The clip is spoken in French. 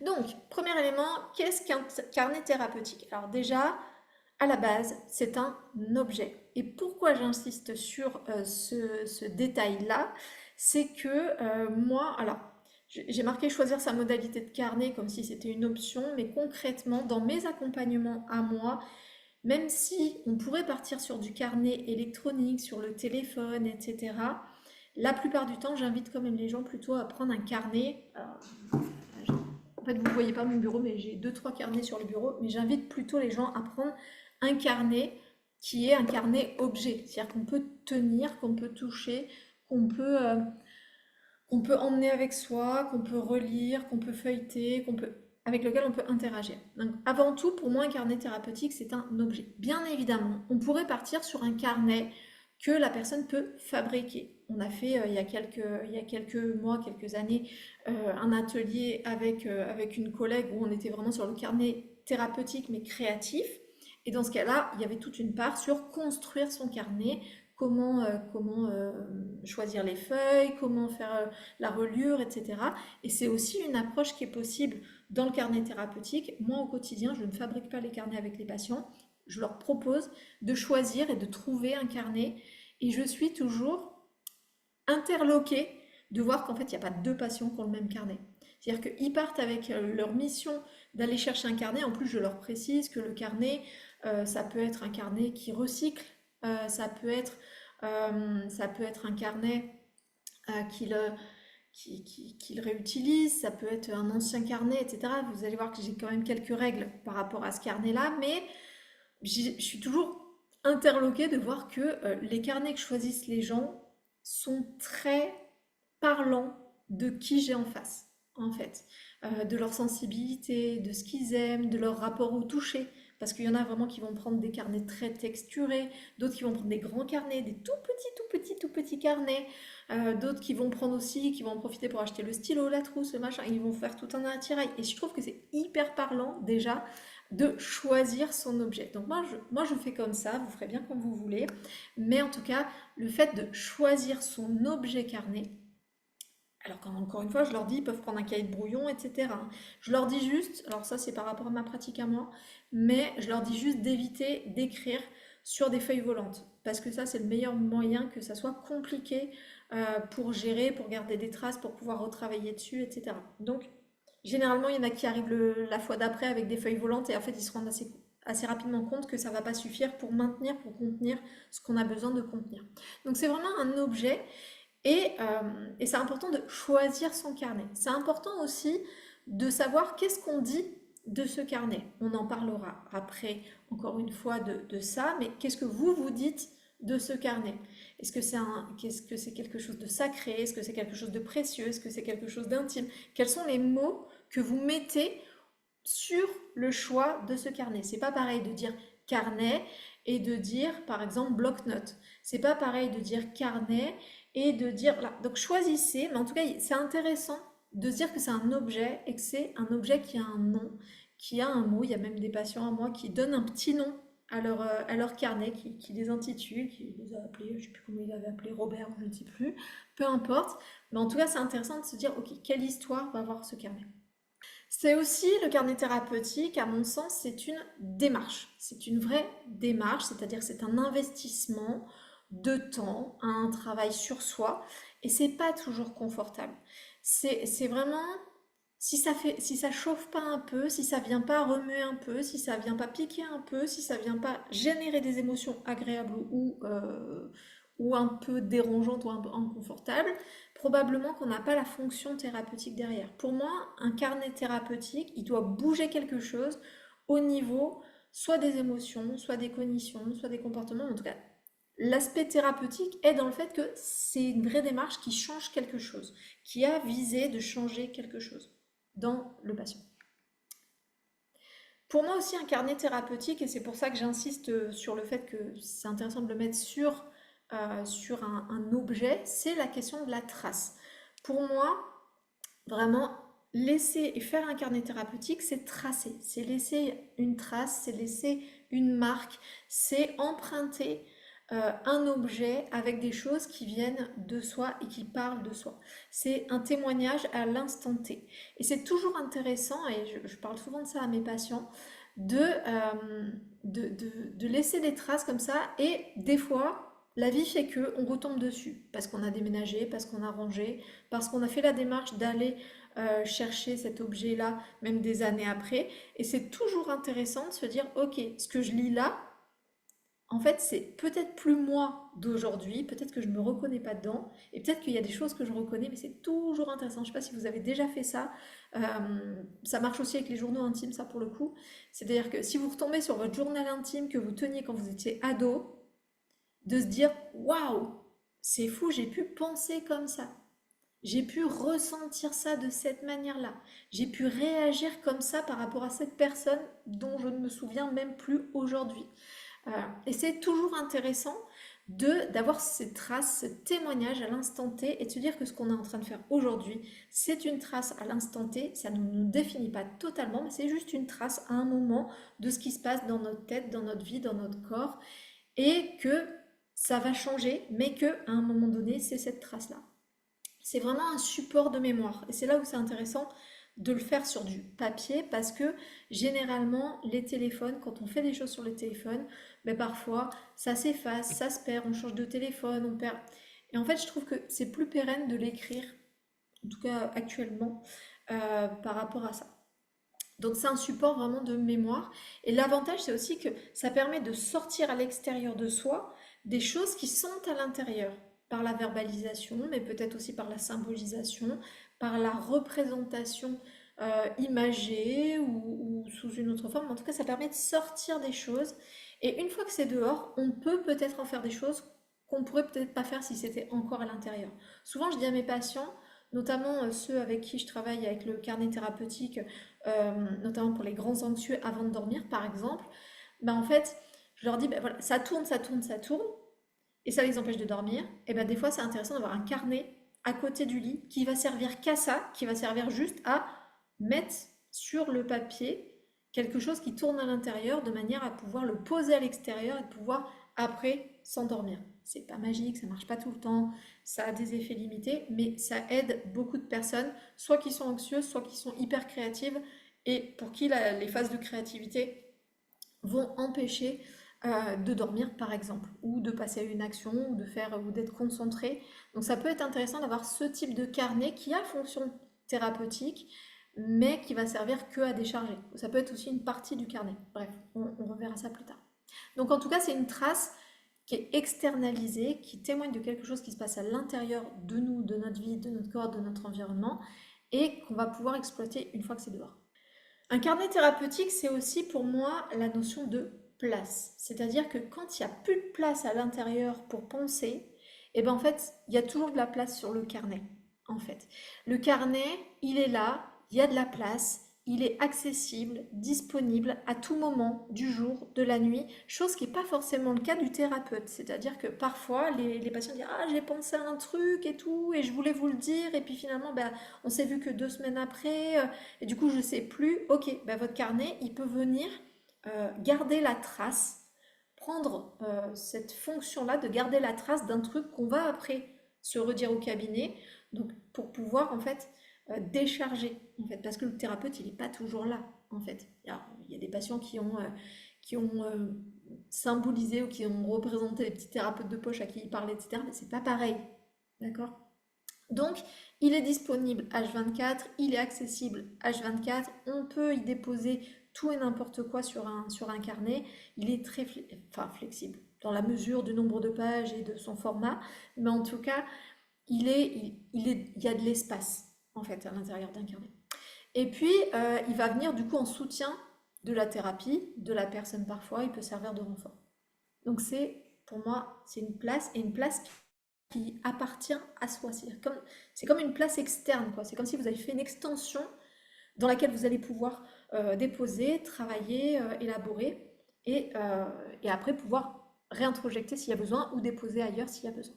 Donc, premier élément, qu'est-ce qu'un carnet thérapeutique? Alors déjà, à la base, c'est un objet. Et pourquoi j'insiste sur ce détail-là? C'est que moi, alors, j'ai marqué choisir sa modalité de carnet comme si c'était une option, mais concrètement, dans mes accompagnements à moi, même si on pourrait partir sur du carnet électronique, sur le téléphone, etc., la plupart du temps, j'invite quand même les gens plutôt à prendre un carnet. Alors, en fait, vous ne voyez pas mon bureau, mais j'ai deux, trois carnets sur le bureau. Mais j'invite plutôt les gens à prendre un carnet qui est un carnet objet. C'est-à-dire qu'on peut tenir, qu'on peut toucher, qu'on peut, euh, qu'on peut emmener avec soi, qu'on peut relire, qu'on peut feuilleter, avec lequel on peut interagir. Donc, avant tout, pour moi, un carnet thérapeutique, c'est un objet. Bien évidemment, on pourrait partir sur un carnet que la personne peut fabriquer. On a fait il y a quelques mois, quelques années, un atelier avec une collègue où on était vraiment sur le carnet thérapeutique mais créatif. Et dans ce cas-là, il y avait toute une part sur construire son carnet, comment choisir les feuilles, comment faire la reliure, etc. Et c'est aussi une approche qui est possible dans le carnet thérapeutique. Moi, au quotidien, je ne fabrique pas les carnets avec les patients. Je leur propose de choisir et de trouver un carnet. Et je suis toujours interloquée de voir qu'en fait, il n'y a pas deux patients qui ont le même carnet. C'est-à-dire qu'ils partent avec leur mission d'aller chercher un carnet. En plus, je leur précise que le carnet, ça peut être un carnet qui recycle, ça peut être un carnet qu'il qu'il réutilise, ça peut être un ancien carnet, etc. Vous allez voir que j'ai quand même quelques règles par rapport à ce carnet-là, mais je suis toujours interloquée de voir que les carnets que choisissent les gens sont très parlants de qui j'ai en face, en fait. De leur sensibilité, de ce qu'ils aiment, de leur rapport au toucher. Parce qu'il y en a vraiment qui vont prendre des carnets très texturés, d'autres qui vont prendre des grands carnets, des tout petits carnets, d'autres qui vont prendre aussi, qui vont en profiter pour acheter le stylo, la trousse, le machin, ils vont faire tout un attirail. Et je trouve que c'est hyper parlant déjà de choisir son objet. Donc moi je fais comme ça, vous ferez bien comme vous voulez, mais en tout cas, le fait de choisir son objet carnet, alors encore une fois, je leur dis, ils peuvent prendre un cahier de brouillon, etc. Je leur dis juste, alors ça c'est par rapport à ma pratique à moi, mais je leur dis juste d'éviter d'écrire sur des feuilles volantes, parce que ça c'est le meilleur moyen que ça soit compliqué pour gérer, pour garder des traces, pour pouvoir retravailler dessus, etc. Donc généralement, il y en a qui arrivent la fois d'après avec des feuilles volantes et en fait, ils se rendent assez rapidement compte que ça ne va pas suffire pour maintenir, pour contenir ce qu'on a besoin de contenir. Donc c'est vraiment un objet et c'est important de choisir son carnet. C'est important aussi de savoir qu'est-ce qu'on dit de ce carnet. On en parlera après, encore une fois, de ça, mais qu'est-ce que vous dites de ce carnet? Qu'est-ce que c'est quelque chose de sacré? Est-ce que c'est quelque chose de précieux? Est-ce que c'est quelque chose d'intime? Quels sont les mots que vous mettez sur le choix de ce carnet? C'est pas pareil de dire carnet et de dire par exemple bloc-notes. C'est pas pareil de dire carnet et de dire voilà. Donc choisissez, mais en tout cas c'est intéressant de se dire que c'est un objet et que c'est un objet qui a un nom, qui a un mot. Il y a même des patients à moi qui donnent un petit nom à leur carnet, qui les intitule, qui les a appelés, je ne sais plus comment il avait appelé, Robert ou je ne sais plus, peu importe. Mais en tout cas, c'est intéressant de se dire, ok, quelle histoire va avoir ce carnet? C'est aussi le carnet thérapeutique, à mon sens, c'est une démarche. C'est une vraie démarche, c'est-à-dire que c'est un investissement de temps, un travail sur soi, et c'est pas toujours confortable. C'est vraiment si ça chauffe pas un peu, si ça vient pas remuer un peu, si ça vient pas piquer un peu, si ça vient pas générer des émotions agréables ou un peu dérangeantes ou un peu inconfortables, probablement qu'on n'a pas la fonction thérapeutique derrière. Pour moi, un carnet thérapeutique, il doit bouger quelque chose au niveau soit des émotions, soit des cognitions, soit des comportements. En tout cas, l'aspect thérapeutique est dans le fait que c'est une vraie démarche qui change quelque chose, qui a visé de changer quelque chose dans le patient. Pour moi aussi, un carnet thérapeutique, et c'est pour ça que j'insiste sur le fait que c'est intéressant de le mettre sur un objet, c'est la question de la trace. Pour moi, vraiment, laisser et faire un carnet thérapeutique, c'est tracer, c'est laisser une trace, c'est laisser une marque, c'est emprunter un objet avec des choses qui viennent de soi et qui parlent de soi. C'est un témoignage à l'instant T. Et c'est toujours intéressant, et je parle souvent de ça à mes patients, de laisser des traces comme ça. Et des fois, la vie fait que on retombe dessus parce qu'on a déménagé, parce qu'on a rangé, parce qu'on a fait la démarche d'aller chercher cet objet-là, même des années après. Et c'est toujours intéressant de se dire, ok, ce que je lis là, en fait, c'est peut-être plus moi d'aujourd'hui, peut-être que je ne me reconnais pas dedans, et peut-être qu'il y a des choses que je reconnais, mais c'est toujours intéressant. Je ne sais pas si vous avez déjà fait ça. Ça marche aussi avec les journaux intimes, ça pour le coup. C'est-à-dire que si vous retombez sur votre journal intime que vous teniez quand vous étiez ado, de se dire, waouh, c'est fou, j'ai pu penser comme ça. J'ai pu ressentir ça de cette manière-là. J'ai pu réagir comme ça par rapport à cette personne dont je ne me souviens même plus aujourd'hui. Et c'est toujours intéressant d'avoir ces traces, ce témoignage à l'instant T et de se dire que ce qu'on est en train de faire aujourd'hui, c'est une trace à l'instant T. Ça ne nous définit pas totalement, mais c'est juste une trace à un moment de ce qui se passe dans notre tête, dans notre vie, dans notre corps, et que ça va changer, mais que à un moment donné, c'est cette trace-là. C'est vraiment un support de mémoire. Et c'est là où c'est intéressant de le faire sur du papier parce que généralement, les téléphones, quand on fait des choses sur le téléphone, ben parfois ça s'efface, ça se perd, on change de téléphone, on perd. Et en fait, je trouve que c'est plus pérenne de l'écrire, en tout cas actuellement, par rapport à ça. Donc c'est un support vraiment de mémoire. Et l'avantage, c'est aussi que ça permet de sortir à l'extérieur de soi des choses qui sont à l'intérieur, par la verbalisation, mais peut-être aussi par la symbolisation, par la représentation imagée ou sous une autre forme. En tout cas, ça permet de sortir des choses. Et une fois que c'est dehors, on peut peut-être en faire des choses qu'on pourrait peut-être pas faire si c'était encore à l'intérieur. Souvent, je dis à mes patients, notamment ceux avec qui je travaille avec le carnet thérapeutique, notamment pour les grands anxieux avant de dormir, par exemple, ben en fait, je leur dis, ben voilà, ça tourne, ça tourne, ça tourne, et ça les empêche de dormir. Et ben des fois, c'est intéressant d'avoir un carnet à côté du lit qui va servir qu'à ça, qui va servir juste à mettre sur le papier quelque chose qui tourne à l'intérieur de manière à pouvoir le poser à l'extérieur et de pouvoir après s'endormir. C'est pas magique, ça marche pas tout le temps, ça a des effets limités, mais ça aide beaucoup de personnes, soit qui sont anxieuses, soit qui sont hyper créatives, et pour qui les phases de créativité vont empêcher de dormir par exemple, ou de passer à une action, ou de faire, ou d'être concentré. Donc ça peut être intéressant d'avoir ce type de carnet qui a fonction thérapeutique, mais qui va servir que à décharger. Ça peut être aussi une partie du carnet. Bref, on reverra ça plus tard. Donc en tout cas, c'est une trace qui est externalisée, qui témoigne de quelque chose qui se passe à l'intérieur de nous, de notre vie, de notre corps, de notre environnement, et qu'on va pouvoir exploiter une fois que c'est dehors. Un carnet thérapeutique, c'est aussi pour moi la notion de place. C'est-à-dire que quand il n'y a plus de place à l'intérieur pour penser, et ben en fait, il y a toujours de la place sur le carnet. En fait, le carnet, il est là, il y a de la place, il est accessible, disponible à tout moment du jour, de la nuit, chose qui n'est pas forcément le cas du thérapeute. C'est-à-dire que parfois, les patients disent «Ah, j'ai pensé à un truc et tout, et je voulais vous le dire, et puis finalement, ben, on s'est vu que 2 semaines après, et du coup, je ne sais plus.» Ok, ben, votre carnet, il peut venir garder la trace, prendre cette fonction-là de garder la trace d'un truc qu'on va après se redire au cabinet, donc pour pouvoir en fait décharger, en fait, parce que le thérapeute, il n'est pas toujours là, en fait. Alors, il y a des patients qui ont symbolisé ou qui ont représenté les petits thérapeutes de poche à qui ils parlaient, etc., mais c'est pas pareil, d'accord? Donc, il est disponible H24, il est accessible H24, on peut y déposer tout et n'importe quoi sur un carnet, il est très flexible dans la mesure du nombre de pages et de son format, mais en tout cas, il y a de l'espace en fait à l'intérieur d'un carnet. Et puis, il va venir du coup en soutien de la thérapie, de la personne parfois, il peut servir de renfort. Donc pour moi, c'est une place et une place qui appartient à soi. C'est comme une place externe, quoi. C'est comme si vous avez fait une extension dans laquelle vous allez pouvoir déposer, travailler, élaborer et après pouvoir réintrojecter s'il y a besoin ou déposer ailleurs s'il y a besoin.